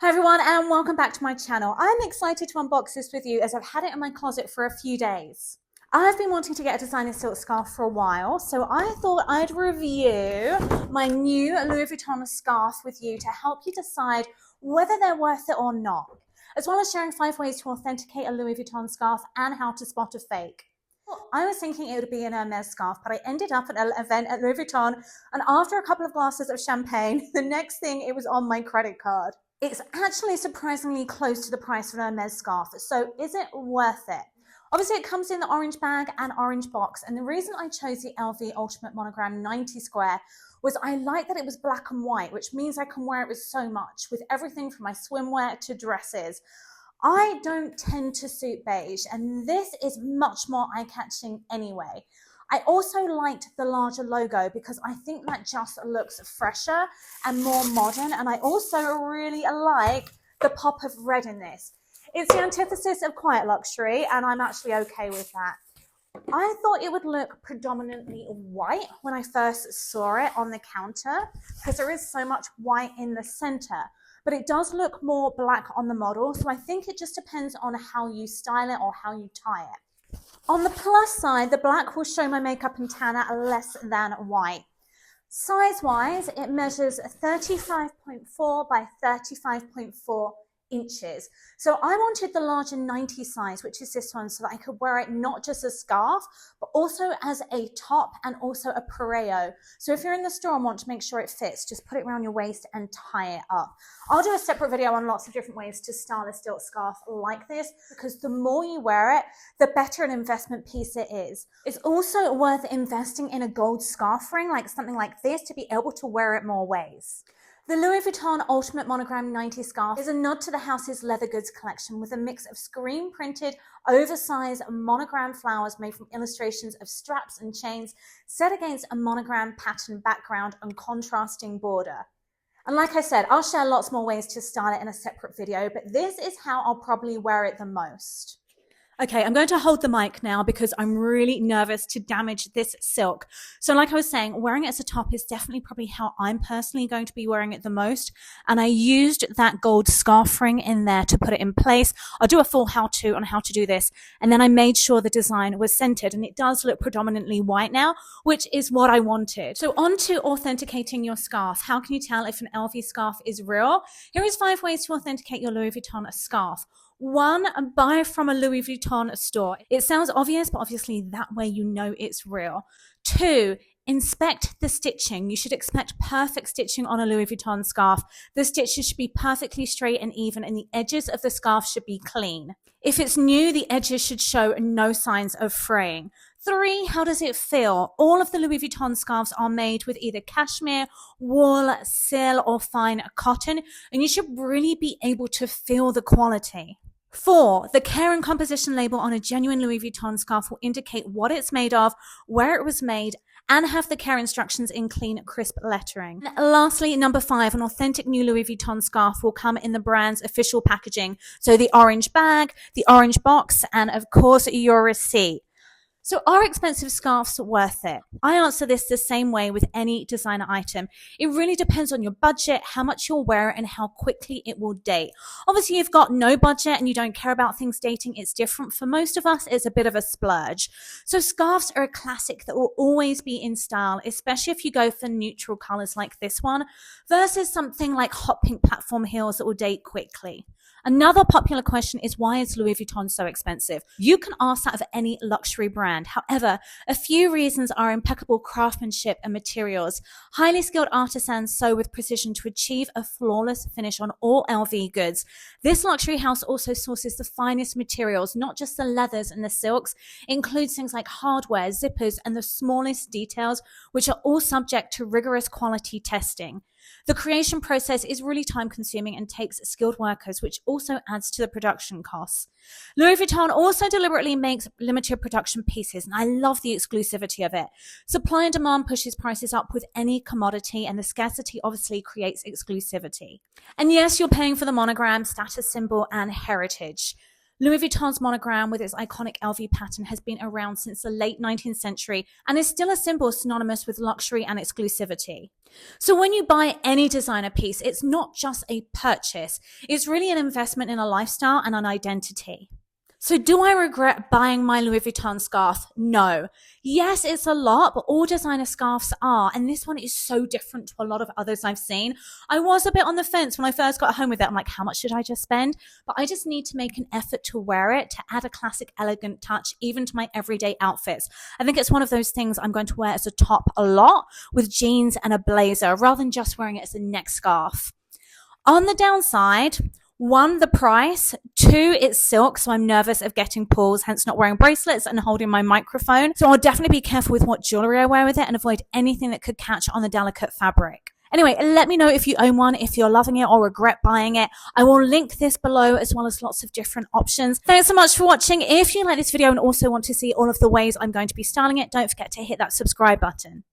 Hi everyone and welcome back to my channel. I'm excited to unbox this with you as I've had it in my closet for a few days. I've been wanting to get a designer silk scarf for a while, so I thought I'd review my new Louis Vuitton scarf with you to help you decide whether they're worth it or not, as well as sharing 5 ways to authenticate a Louis Vuitton scarf and how to spot a fake. I was thinking it would be an Hermes scarf, but I ended up at an event at Louis Vuitton, and after a couple of glasses of champagne, the next thing it was on my credit card. It's actually surprisingly close to the price of an Hermes scarf, so is it worth it? Obviously, it comes in the orange bag and orange box, and the reason I chose the LV Ultimate Monogram 90 square was I like that it was black and white, which means I can wear it with so much, with everything from my swimwear to dresses. I don't tend to suit beige, and this is much more eye-catching anyway. I also liked the larger logo because I think that just looks fresher and more modern, and I also really like the pop of red in this. It's the antithesis of quiet luxury, and I'm actually okay with that. I thought it would look predominantly white when I first saw it on the counter because there is so much white in the center. But it does look more black on the model, so I think it just depends on how you style it or how you tie it. On the plus side, the black will show my makeup and tanner less than white. Size-wise, it measures 35.4 by 35.4 inches. So I wanted the larger 90 size, which is this one, so that I could wear it not just as a scarf, but also as a top and also a pareo. So if you're in the store and want to make sure it fits, just put it around your waist and tie it up. I'll do a separate video on lots of different ways to style a silk scarf like this, because the more you wear it, the better an investment piece it is. It's also worth investing in a gold scarf ring, like something like this, to be able to wear it more ways. The Louis Vuitton Ultimate Monogram 90 scarf is a nod to the house's leather goods collection with a mix of screen-printed, oversized monogram flowers made from illustrations of straps and chains set against a monogram pattern background and contrasting border. And like I said, I'll share lots more ways to style it in a separate video, but this is how I'll probably wear it the most. Okay, I'm going to hold the mic now because I'm really nervous to damage this silk. So like I was saying, wearing it as a top is definitely probably how I'm personally going to be wearing it the most. And I used that gold scarf ring in there to put it in place. I'll do a full how-to on how to do this. And then I made sure the design was centered, and it does look predominantly white now, which is what I wanted. So on to authenticating your scarf. How can you tell if an LV scarf is real? Here is 5 ways to authenticate your Louis Vuitton scarf. 1, buy from a Louis Vuitton store. It sounds obvious, but obviously that way you know it's real. 2, inspect the stitching. You should expect perfect stitching on a Louis Vuitton scarf. The stitches should be perfectly straight and even, and the edges of the scarf should be clean. If it's new, the edges should show no signs of fraying. 3, how does it feel? All of the Louis Vuitton scarves are made with either cashmere, wool, silk, or fine cotton, and you should really be able to feel the quality. 4, the care and composition label on a genuine Louis Vuitton scarf will indicate what it's made of, where it was made, and have the care instructions in clean, crisp lettering. And lastly, number 5, an authentic new Louis Vuitton scarf will come in the brand's official packaging. So the orange bag, the orange box, and of course your receipt. So are expensive scarves worth it? I answer this the same way with any designer item. It really depends on your budget, how much you'll wear, and how quickly it will date. Obviously, you've got no budget and you don't care about things dating. It's different. For most of us, it's a bit of a splurge. So scarves are a classic that will always be in style, especially if you go for neutral colors like this one, versus something like hot pink platform heels that will date quickly. Another popular question is, why is Louis Vuitton so expensive? You can ask that of any luxury brand. However, a few reasons are impeccable craftsmanship and materials. Highly skilled artisans sew with precision to achieve a flawless finish on all LV goods. This luxury house also sources the finest materials, not just the leathers and the silks. It includes things like hardware, zippers, and the smallest details, which are all subject to rigorous quality testing. The creation process is really time consuming and takes skilled workers, which also adds to the production costs. Louis Vuitton also deliberately makes limited production pieces, and I love the exclusivity of it. Supply and demand pushes prices up with any commodity, and the scarcity obviously creates exclusivity. And yes, you're paying for the monogram, status symbol, and heritage. Louis Vuitton's monogram with its iconic LV pattern has been around since the late 19th century and is still a symbol synonymous with luxury and exclusivity. So when you buy any designer piece, it's not just a purchase. It's really an investment in a lifestyle and an identity. So do I regret buying my Louis Vuitton scarf? No. Yes, it's a lot, but all designer scarves are. And this one is so different to a lot of others I've seen. I was a bit on the fence when I first got home with it. I'm like, how much should I just spend? But I just need to make an effort to wear it, to add a classic, elegant touch, even to my everyday outfits. I think it's one of those things I'm going to wear as a top a lot with jeans and a blazer, rather than just wearing it as a neck scarf. On the downside, 1, the price. 2, it's silk, so I'm nervous of getting pulls, hence not wearing bracelets and holding my microphone. So I'll definitely be careful with what jewelry I wear with it and avoid anything that could catch on the delicate fabric. Anyway, let me know if you own one, if you're loving it or regret buying it. I will link this below as well as lots of different options. Thanks so much for watching. If you like this video and also want to see all of the ways I'm going to be styling it, don't forget to hit that subscribe button.